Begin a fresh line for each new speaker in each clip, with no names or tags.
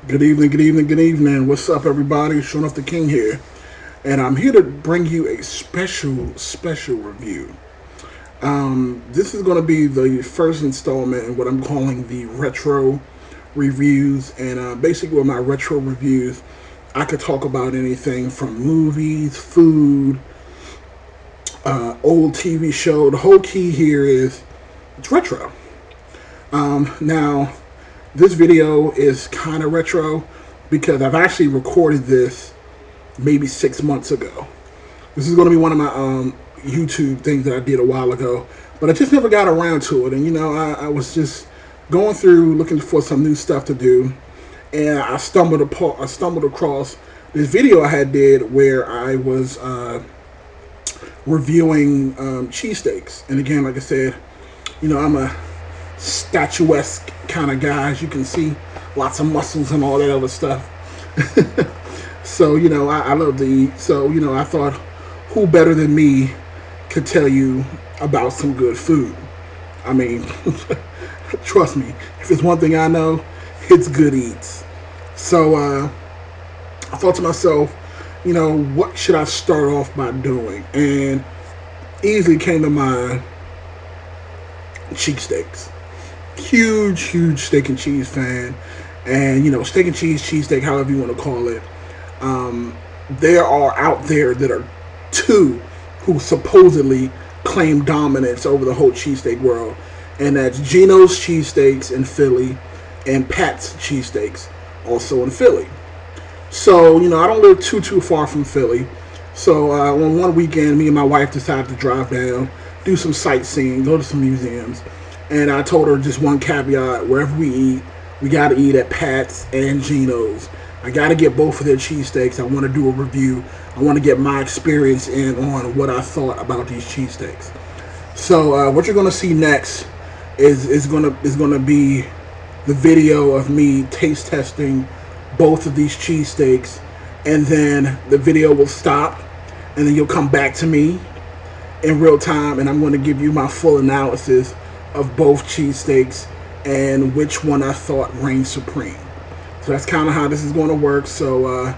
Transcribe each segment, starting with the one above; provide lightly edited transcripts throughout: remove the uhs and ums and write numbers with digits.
Good evening, good evening, good evening. What's up, everybody? ShowNuff the King here, and I'm here to bring you a special review. This is going to be the first installment in what I'm calling the retro reviews, and basically, with my retro reviews, I could talk about anything from movies, food, old TV show. The whole key here is it's retro. Now, this video is kind of retro because I've actually recorded this maybe 6 months ago. This is going to be one of my YouTube things that I did a while ago, but I just never got around to it. And I was just going through looking for some new stuff to do, and I stumbled across this video I had did where I was reviewing cheesesteaks. And again, like I said, I'm a statuesque kind of guy, as you can see, lots of muscles and all that other stuff. So, I love to eat. So, I thought, who better than me could tell you about some good food? I mean, trust me, if there's one thing I know, it's good eats. So, I thought to myself, what should I start off by doing? And easily came to mind cheesesteaks. Huge steak and cheese fan. And, steak and cheese, cheesesteak, however you want to call it. There are out there that are two who supposedly claim dominance over the whole cheesesteak world, and that's Geno's Cheesesteaks in Philly and Pat's Cheesesteaks, also in Philly. So, I don't live too far from Philly. So, on one weekend, me and my wife decided to drive down, do some sightseeing, go to some museums. And I told her just one caveat: wherever we eat, we got to eat at Pat's and Geno's. I got to get both of their cheesesteaks. I want to do a review. I want to get my experience in on what I thought about these cheesesteaks. So what you're going to see next is going to be the video of me taste testing both of these cheesesteaks, and then the video will stop, and then you'll come back to me in real time, and I'm going to give you my full analysis of both cheesesteaks and which one I thought reigned supreme. So that's kind of how this is going to work. So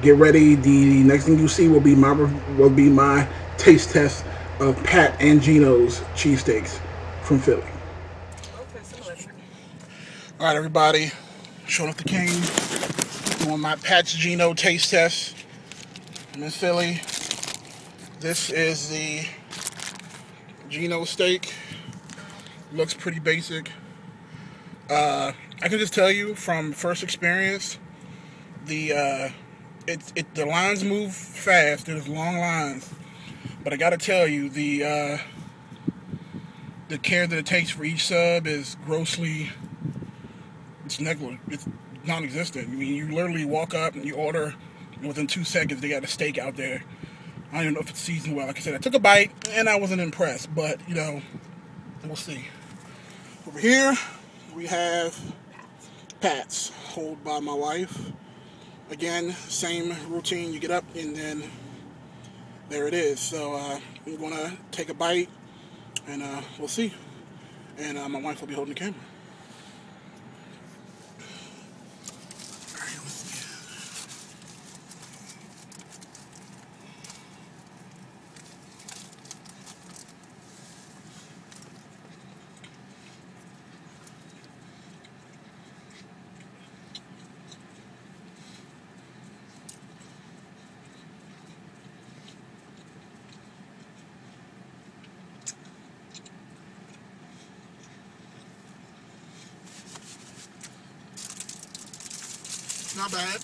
get ready. The next thing you see will be my taste test of Pat and Geno's cheesesteaks from Philly. All right, everybody. ShowNuff the King doing my Pat's Geno taste test. I'm in Philly. This is the Geno steak. Looks pretty basic. I can just tell you from first experience, the lines move fast. There's long lines, but I gotta tell you, the care that it takes for each sub is it's negligible. It's non-existent. I mean, you literally walk up and you order, and within 2 seconds they got a steak out there. I don't even know if it's seasoned well. Like I said, I took a bite and I wasn't impressed, but we'll see. Over here we have Pat's, hold by my wife. Again, same routine. You get up and then there it is. So I'm gonna take a bite and we'll see. And my wife will be holding the camera. Not bad.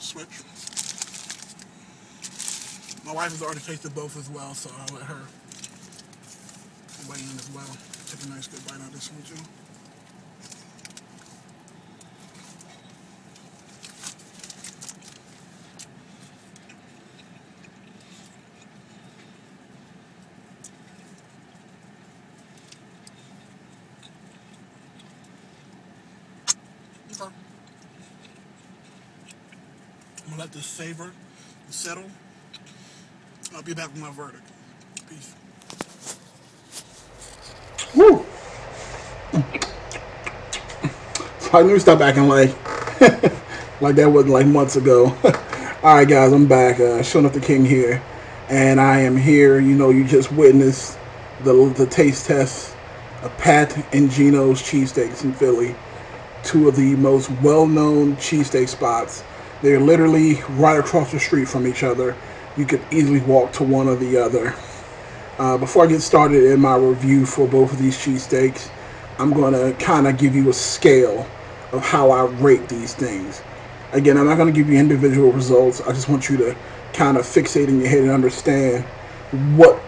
Switch. My wife has already tasted both as well, so I'll let her weigh in as well. Take a nice good bite out of this one too. Okay. I'm gonna let this savor and settle. I'll be back with my verdict. Peace. Woo! So let me stop acting like like that wasn't like months ago. Alright guys, I'm back. ShowNuff the King here. And I am here. You know, you just witnessed the taste test of Pat and Geno's Cheesesteaks in Philly. Two of the most well-known cheesesteak spots. They're literally right across the street from each other. You could easily walk to one or the other. Before I get started in my review for both of these cheesesteaks, I'm going to kind of give you a scale of how I rate these things. Again, I'm not going to give you individual results. I just want you to kind of fixate in your head and understand what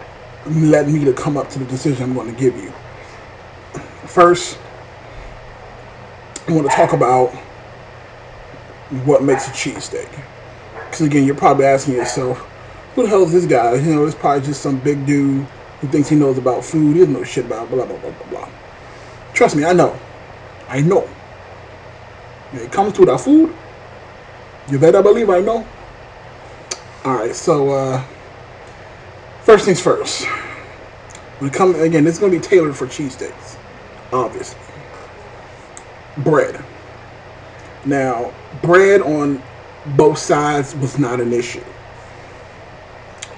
led me to come up to the decision I'm going to give you. First, I want to talk about what makes a cheesesteak. Because again, you're probably asking yourself, who the hell is this guy? You know, it's probably just some big dude who thinks he knows about food. He doesn't know shit about blah, blah, blah, blah, blah. Trust me, I know. I know. When it comes to the food, you better believe I know. Alright, so, first things first. When it comes, again, this is going to be tailored for cheesesteaks. Obviously. Bread. Now, bread on both sides was not an issue.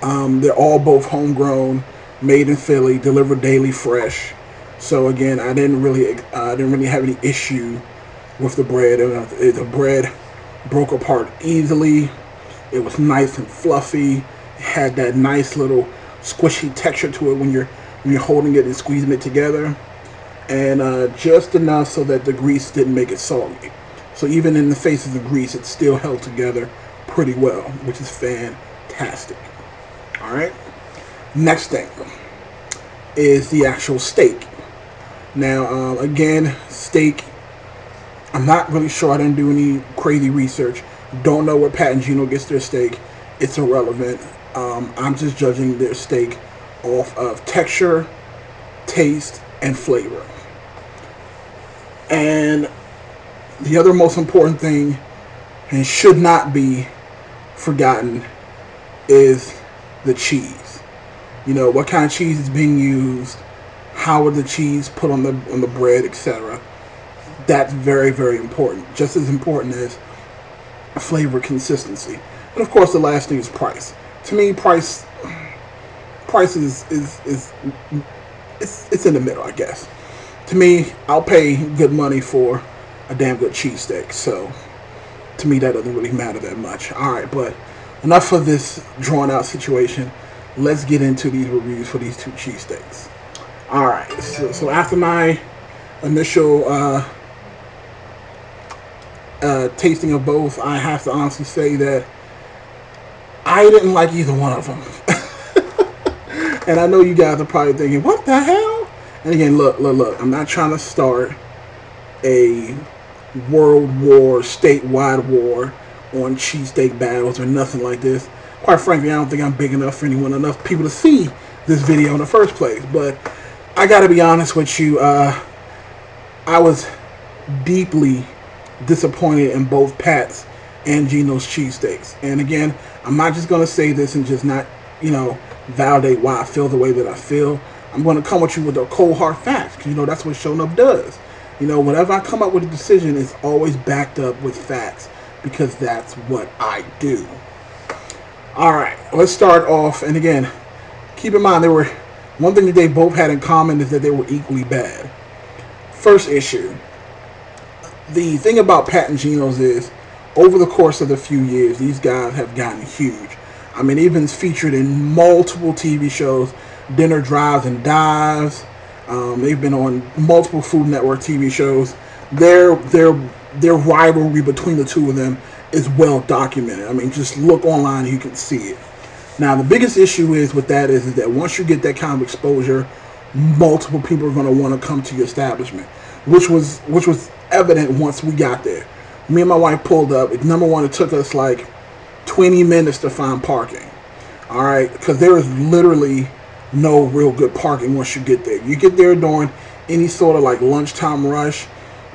They're all both homegrown, made in Philly, delivered daily fresh. So again, I didn't really have any issue with the bread. The bread broke apart easily. It was nice and fluffy. It had that nice little squishy texture to it when you're holding it and squeezing it together, and just enough so that the grease didn't make it soggy. So even in the face of the grease, it still held together pretty well, which is fantastic. Alright, next thing is the actual steak. Now, again, steak, I'm not really sure. I didn't do any crazy research. Don't know where Pat and Geno gets their steak. It's irrelevant. I'm just judging their steak off of texture, taste, and flavor. And the other most important thing, and should not be forgotten, is the cheese. You know, what kind of cheese is being used, how are the cheese put on the bread, etc. That's very, very important. Just as important as flavor consistency. And of course, the last thing is price. To me, price is it's in the middle, I guess. To me, I'll pay good money for a damn good cheesesteak. So to me, that doesn't really matter that much. All right, but enough of this drawn out situation. Let's get into these reviews for these two cheesesteaks. All right, so after my initial tasting of both, I have to honestly say that I didn't like either one of them. And I know you guys are probably thinking, what the hell? And again, look, I'm not trying to start a world war, statewide war on cheesesteak battles or nothing like this. Quite frankly, I don't think I'm big enough for enough people to see this video in the first place. But I gotta be honest with you, I was deeply disappointed in both Pat's and Geno's cheesesteaks. And again, I'm not just gonna say this and just not, you know, validate why I feel the way that I feel. I'm gonna come with you with the cold hard facts, because you know that's what ShowNuff does. You know, whenever I come up with a decision, it's always backed up with facts, because that's what I do. Alright, let's start off, and again, keep in mind, one thing that they both had in common is that they were equally bad. First issue, the thing about Pat and Geno's is, over the course of the few years, these guys have gotten huge. I mean, they've been featured in multiple TV shows, Dinner Drives and Dives. They've been on multiple Food Network TV shows. Their rivalry between the two of them is well documented. I mean, just look online and you can see it. Now, the biggest issue with that is that once you get that kind of exposure, multiple people are going to want to come to your establishment, which was evident once we got there. Me and my wife pulled up. Number one, it took us like 20 minutes to find parking. All right, because there is literally no real good parking once you get there. You get there during any sort of like lunchtime rush,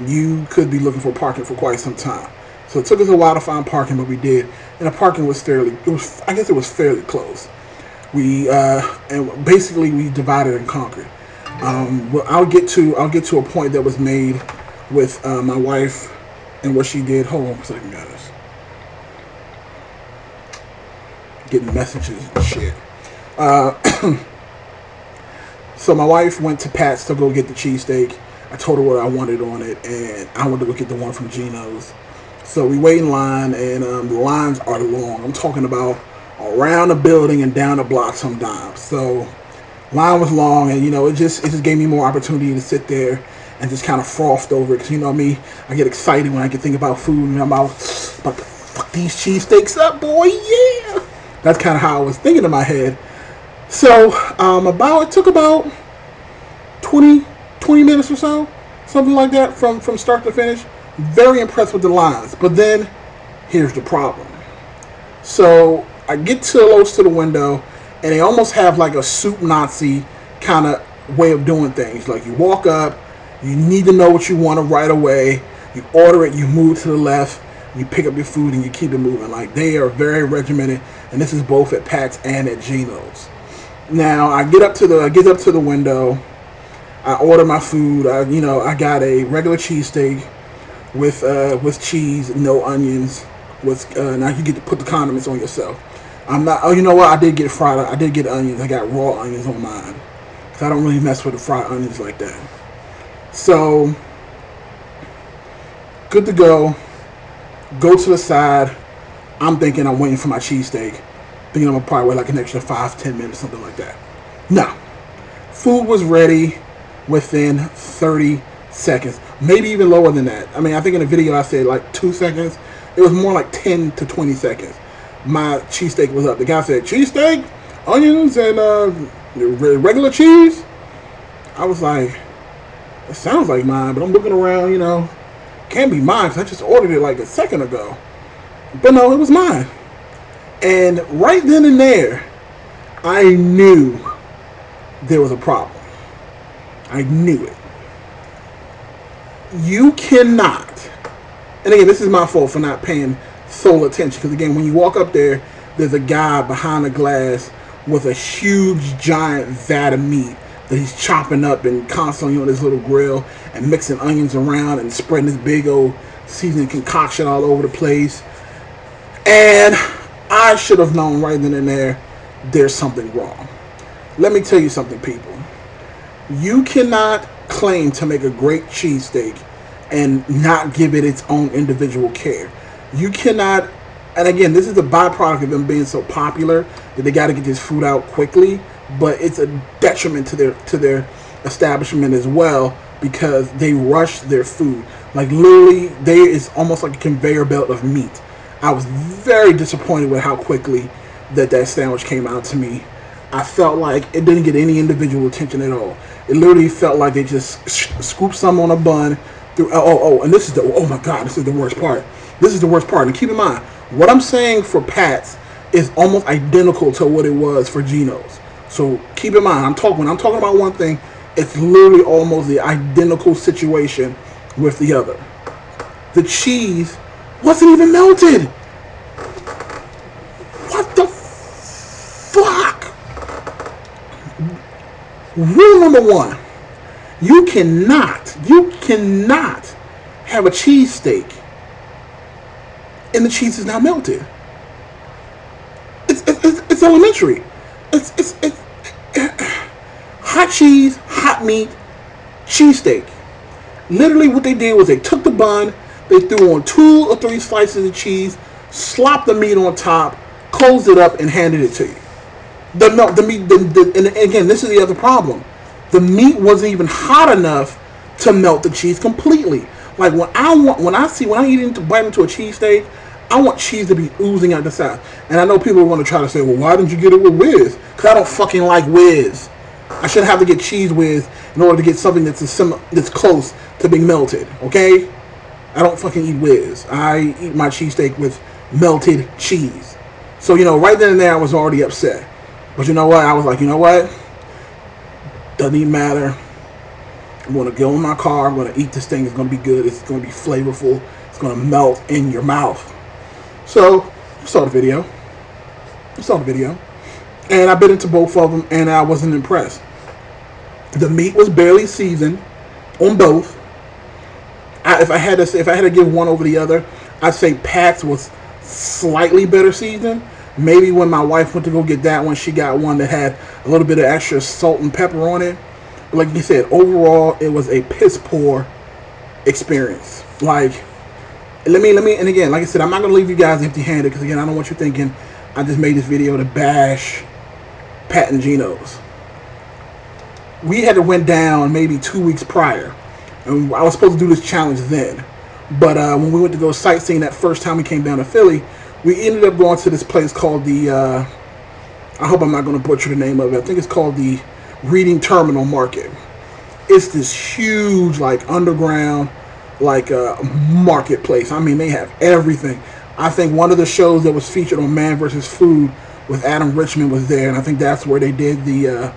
you could be looking for parking for quite some time. So it took us a while to find parking, but we did, and the parking was fairly close. We and basically we divided and conquered. Well, I'll get to a point that was made with my wife and what she did. Hold on a second, guys. Getting messages and shit. So my wife went to Pat's to go get the cheesesteak. I told her what I wanted on it, and I wanted to go get the one from Geno's. So we wait in line, and the lines are long. I'm talking about around the building and down the block sometimes. So line was long, and it just gave me more opportunity to sit there and just kind of frothed over it. Because you know me, I get excited when I can think about food, and I'm about to fuck these cheesesteaks up, boy, yeah. That's kind of how I was thinking in my head. So it took about 20 minutes or so, something like that, from start to finish. Very impressed with the lines, but then here's the problem. So I get close to the window, and they almost have like a soup Nazi kind of way of doing things. Like you walk up, you need to know what you want right away, you order it, you move to the left, you pick up your food, and you keep it moving. Like, they are very regimented, and this is both at Pat's and at Geno's. Now I get up to the window, I order my food. I got a regular cheesesteak with cheese, no onions. Now you get to put the condiments on yourself. I'm not. Oh, you know what? I did get fried. I did get onions. I got raw onions on mine, because I don't really mess with the fried onions like that. So good to go. Go to the side. I'm thinking I'm waiting for my cheesesteak. Thinking I'm gonna probably wait like an extra 5-10 minutes, something like that. No, food was ready within 30 seconds, maybe even lower than that. I mean, I think in the video I said like 2 seconds. It was more like 10 to 20 seconds. My cheesesteak was up. The guy said, cheesesteak, onions, and regular cheese. I was like, it sounds like mine, but I'm looking around, can't be mine, because I just ordered it like a second ago. But no, it was mine. And right then and there, I knew there was a problem. I knew it. You cannot, and again, this is my fault for not paying full attention, because again, when you walk up there, there's a guy behind the glass with a huge giant vat of meat that he's chopping up and constantly on his little grill and mixing onions around and spreading this big old seasoning concoction all over the place. And I should have known right then and there, there's something wrong. Let me tell you something, people. You cannot claim to make a great cheesesteak and not give it its own individual care. You cannot, and again, this is a byproduct of them being so popular that they got to get this food out quickly, but it's a detriment to their establishment as well, because they rush their food. Like, literally, there is almost like a conveyor belt of meat. I was very disappointed with how quickly that sandwich came out to me. I felt like it didn't get any individual attention at all. It literally felt like they just scooped some on a bun. And this is oh my God, this is the worst part. This is the worst part. And keep in mind, what I'm saying for Pat's is almost identical to what it was for Geno's. So keep in mind, when I'm talking about one thing, it's literally almost the identical situation with the other. The cheese wasn't even melted. What the fuck? Rule number one, you cannot have a cheesesteak and the cheese is not melted. It's elementary. It's hot cheese, hot meat, cheesesteak. Literally what they did was they took the bun, they threw on 2 or 3 slices of cheese, slopped the meat on top, closed it up, and handed it to you. And again, this is the other problem. The meat wasn't even hot enough to melt the cheese completely. Like when I bite into a cheesesteak, I want cheese to be oozing out the side. And I know people want to try to say, well, why didn't you get it with whiz? Because I don't fucking like whiz. I shouldn't have to get cheese whiz in order to get something that's close to being melted, okay? I don't fucking eat whiz. I eat my cheesesteak with melted cheese. So, right then and there, I was already upset. But you know what? I was like, you know what? Doesn't even matter. I'm going to go in my car. I'm going to eat this thing. It's going to be good. It's going to be flavorful. It's going to melt in your mouth. So, I saw the video. And I bit into both of them, and I wasn't impressed. The meat was barely seasoned on both. If I had to give one over the other, I'd say Pat's was slightly better seasoned. Maybe when my wife went to go get that one, she got one that had a little bit of extra salt and pepper on it. But like you said, overall, it was a piss poor experience. Like, let me, and again, like I said, I'm not gonna leave you guys empty-handed because again, I don't want you thinking I just made this video to bash Pat and Geno's. We had to went down maybe 2 weeks prior, and I was supposed to do this challenge then. But when we went to go sightseeing that first time we came down to Philly, we ended up going to this place called the, I hope I'm not going to butcher the name of it. I think it's called the Reading Terminal Market. It's this huge, like, underground, like, marketplace. I mean, they have everything. I think one of the shows that was featured on Man vs. Food with Adam Richmond was there, and I think that's where they did the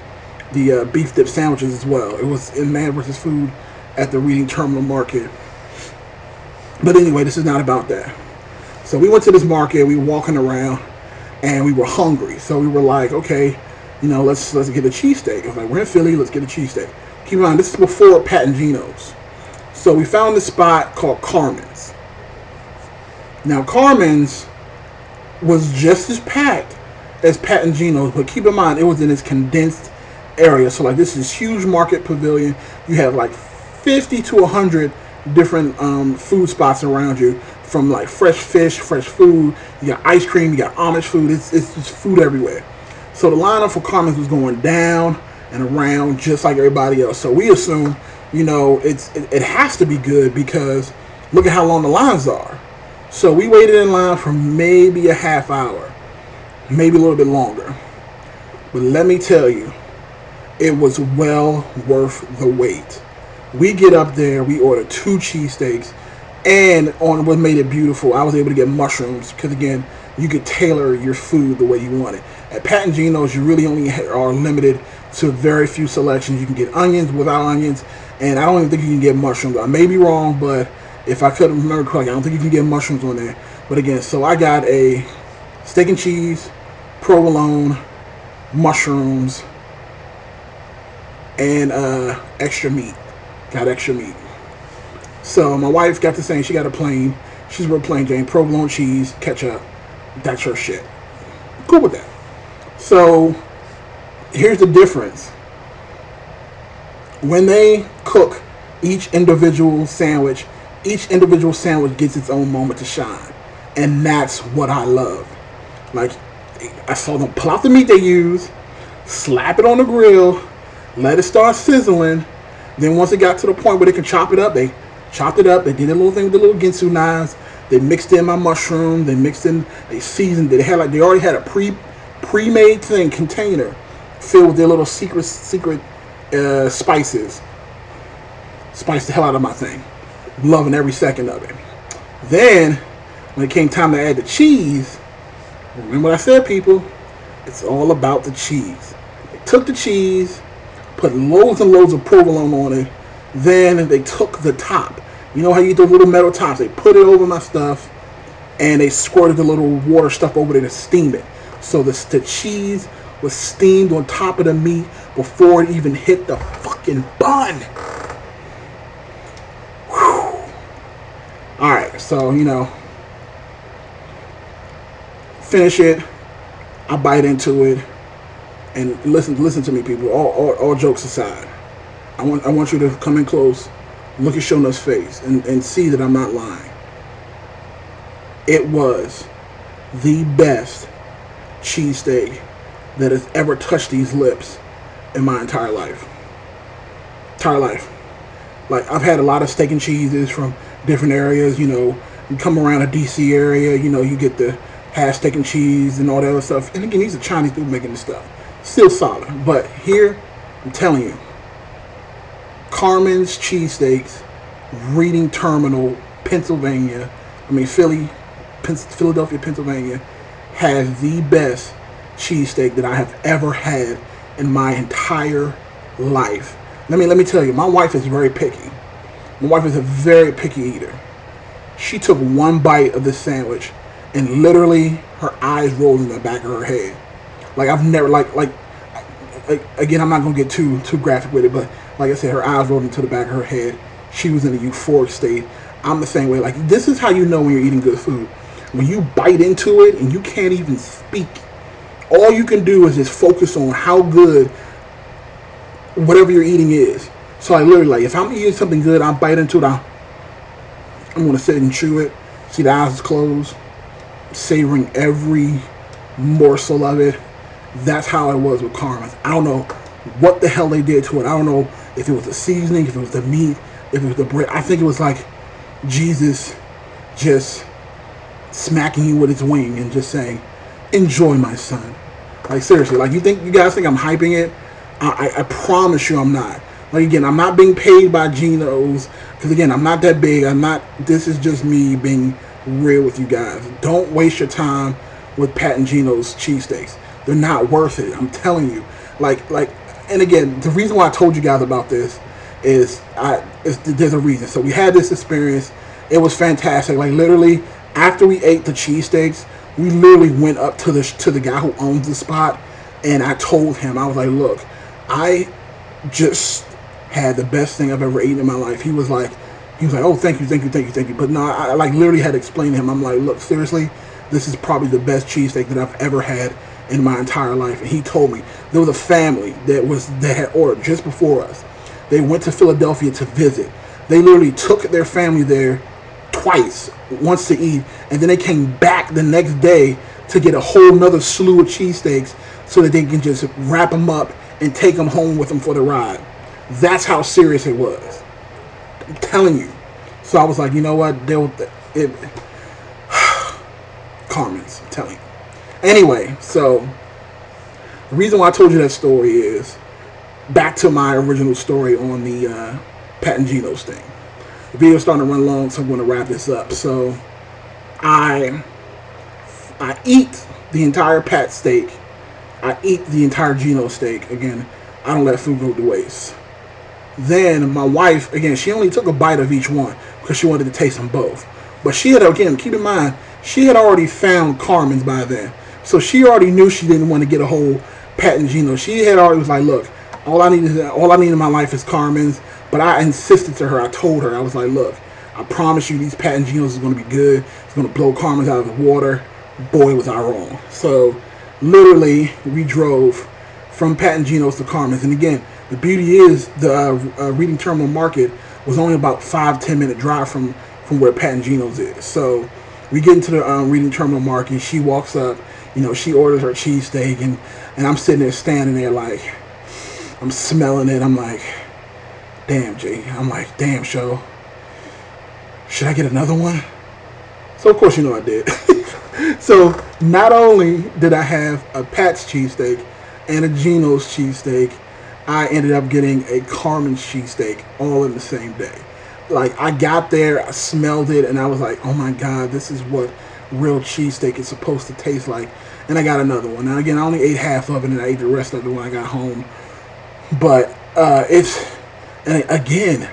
beef dip sandwiches as well. It was in Man vs. Food at the Reading Terminal Market. But anyway, this is not about that. So we went to this market, we were walking around, and we were hungry. So we were like, okay, you know, let's get a cheesesteak. I was like, we're in Philly, let's get a cheesesteak. Keep in mind, this is before Pat and Geno's. So we found this spot called Carmens. Now, Carmen's was just as packed as Pat and Geno's, but keep in mind, it was in this condensed area. So like, this is huge market pavilion. You have like 50 to 100 different food spots around you, from like fresh fish, fresh food. You got ice cream, you got Amish food. It's just food everywhere. So the lineup for Carmen's was going down and around just like everybody else. So we assume, you know, it has to be good because look at how long the lines are. So we waited in line for maybe a half hour, maybe a little bit longer. But let me tell you, it was well worth the wait. We get up there, we order 2 cheesesteaks, and on what made it beautiful, I was able to get mushrooms because again, you could tailor your food the way you want it. At Pat and Geno's, you really only are limited to very few selections. You can get onions, without onions, and I don't even think you can get mushrooms. I may be wrong, but if I couldn't remember correctly, I don't think you can get mushrooms on there. But again, so I got a steak and cheese, provolone, mushrooms, and extra meat. Got extra meat. So my wife got to saying she got a plain. She's real plain Jane. Provolone cheese, ketchup. That's her shit. Cool with that. So here's the difference. When they cook each individual sandwich gets its own moment to shine. And that's what I love. Like, I saw them pull out the meat they use, slap it on the grill, let it start sizzling. Then once it got to the point where they could chop it up, they chopped it up. They did a little thing with the little Ginsu knives. They mixed in my mushroom. They mixed in, they seasoned it. They already had a pre-made thing, container filled with their little secret spices. Spiced the hell out of my thing. Loving every second of it. Then, when it came time to add the cheese, remember what I said, people? It's all about the cheese. They took the cheese, put loads and loads of provolone on it. Then they took the top. You know how you get those little metal tops? They put it over my stuff, and they squirted the little water stuff over there to steam it. So the cheese was steamed on top of the meat before it even hit the fucking bun. Whew. Alright, so, you know, finish it. I bite into it. And listen to me, people. All jokes aside, I want you to come in close, look at ShowNuff's face, and see that I'm not lying. It was the best cheesesteak that has ever touched these lips in my entire life. Like, I've had a lot of steak and cheeses from different areas. You know, you come around a DC area, you know, you get the hash steak and cheese and all that other stuff. And again, these are Chinese people making this stuff. Still solid. But here, I'm telling you, Carmen's Cheesesteaks, Reading Terminal, Pennsylvania, Philadelphia, Pennsylvania, has the best cheesesteak that I have ever had in my entire life. Let me tell you, my wife is very picky. My wife is a very picky eater. She took one bite of this sandwich and literally her eyes rolled in the back of her head. Like, I've never, like again, I'm not gonna get too graphic with it, but like I said, her eyes rolled into the back of her head. She was in a euphoric state. I'm the same way. Like, this is how you know when you're eating good food. When you bite into it and you can't even speak. All you can do is just focus on how good whatever you're eating is. So I literally, like, if I'm eating something good, I bite into it, I'm gonna sit and chew it. See, the eyes is closed, savoring every morsel of it. That's how it was with Carmens. I don't know what the hell they did to it. I don't know if it was the seasoning, if it was the meat, if it was the bread. I think it was like Jesus just smacking you with his wing and just saying, enjoy, my son. Like, seriously, like, you guys think I'm hyping it? I promise you I'm not. Like, again, I'm not being paid by Geno's, because again, I'm not that big. This is just me being real with you guys. Don't waste your time with Pat and Geno's cheesesteaks. They're not worth it. I'm telling you. And again, the reason why I told you guys about this is there's a reason. So we had this experience. It was fantastic. Like, literally, after we ate the cheesesteaks, we literally went up to the guy who owns the spot, and I told him, I was like, look, I just had the best thing I've ever eaten in my life. He was like, oh, thank you. But no, I like literally had to explain to him. I'm like, look, seriously, this is probably the best cheesesteak that I've ever had in my entire life. And he told me there was a family that had ordered just before us. They went to Philadelphia to visit. They literally took their family there twice, once to eat, and then they came back the next day to get a whole nother slew of cheesesteaks so that they can just wrap them up and take them home with them for the ride. That's how serious it was. I'm telling you. So I was like, you know what? Carmens, I'm telling you. Anyway, so the reason why I told you that story is back to my original story on the Pat and Geno's thing. The video's starting to run long, so I'm going to wrap this up. So I eat the entire Pat steak. I eat the entire Geno steak. Again, I don't let food go to waste. Then my wife, again, she only took a bite of each one because she wanted to taste them both. But she had, again, keep in mind, she had already found Carmen's by then. So she already knew she didn't want to get a whole Pat and Geno. She had already was like, look, all I need in my life is Carmen's. But I insisted to her, I told her, I was like, look, I promise you these Pat and Geno's is going to be good. It's going to blow Carmen's out of the water. Boy, was I wrong. So literally, we drove from Pat and Geno's to Carmen's. And again, the beauty is the Reading Terminal Market was only about 5-10 minute drive from where Pat and Geno's is. So we get into the Reading Terminal Market. She walks up, she orders her cheesesteak, and I'm sitting there standing there like, I'm smelling it. I'm like, damn, Jay. I'm like, damn, Show. Should I get another one? So of course I did. So not only did I have a Pat's cheesesteak and a Geno's cheesesteak, I ended up getting a Carmen's cheesesteak all in the same day. Like, I got there, I smelled it, and I was like, oh my God, this is what real cheesesteak is supposed to taste like. And I got another one. Now again, I only ate half of it, and I ate the rest of it when I got home. But and again,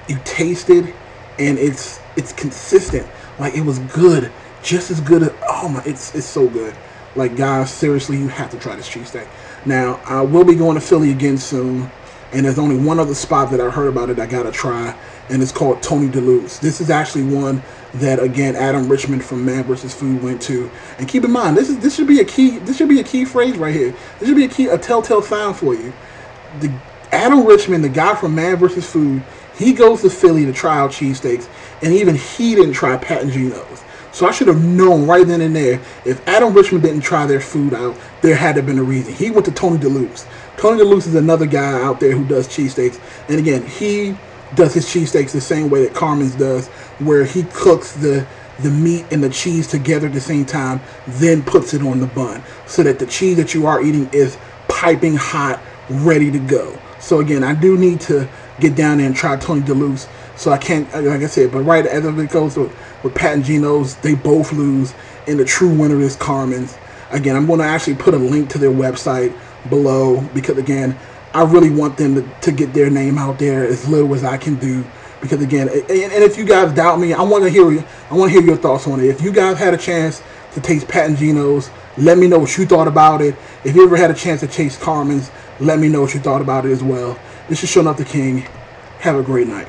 you taste it, and it's consistent. Like, it was good, just as good as, oh my, it's so good. Like, guys, seriously, you have to try this cheesesteak. Now, I will be going to Philly again soon, and there's only one other spot that I heard about it I gotta try, and it's called Tony DeLuise. This is actually one that, again, Adam Richmond from Man vs. Food went to. And keep in mind, this should be a key phrase right here. This should be a telltale sign for you. Adam Richmond, the guy from Man vs. Food, he goes to Philly to try out cheesesteaks, and even he didn't try Pat and Geno's. So I should have known right then and there, if Adam Richmond didn't try their food out, there had to have been a reason. He went to Tony DeLuise. Tony DeLuise is another guy out there who does cheesesteaks. And again, he does his cheesesteaks the same way that Carmen's does, where he cooks the meat and the cheese together at the same time, then puts it on the bun, so that the cheese that you are eating is piping hot, ready to go. So again, I do need to get down there and try Tony DeLuise. So I can't, like I said, but right as it goes with Pat and Geno's, they both lose, and the true winner is Carmen's. Again, I'm going to actually put a link to their website below, because again, I really want them to get their name out there as little as I can do. Because again, and if you guys doubt me, I want to hear your thoughts on it. If you guys had a chance to taste Pat and Geno's, let me know what you thought about it. If you ever had a chance to taste Carmen's, Let me know what you thought about it as well. This is ShowNuff the King. Have a great night.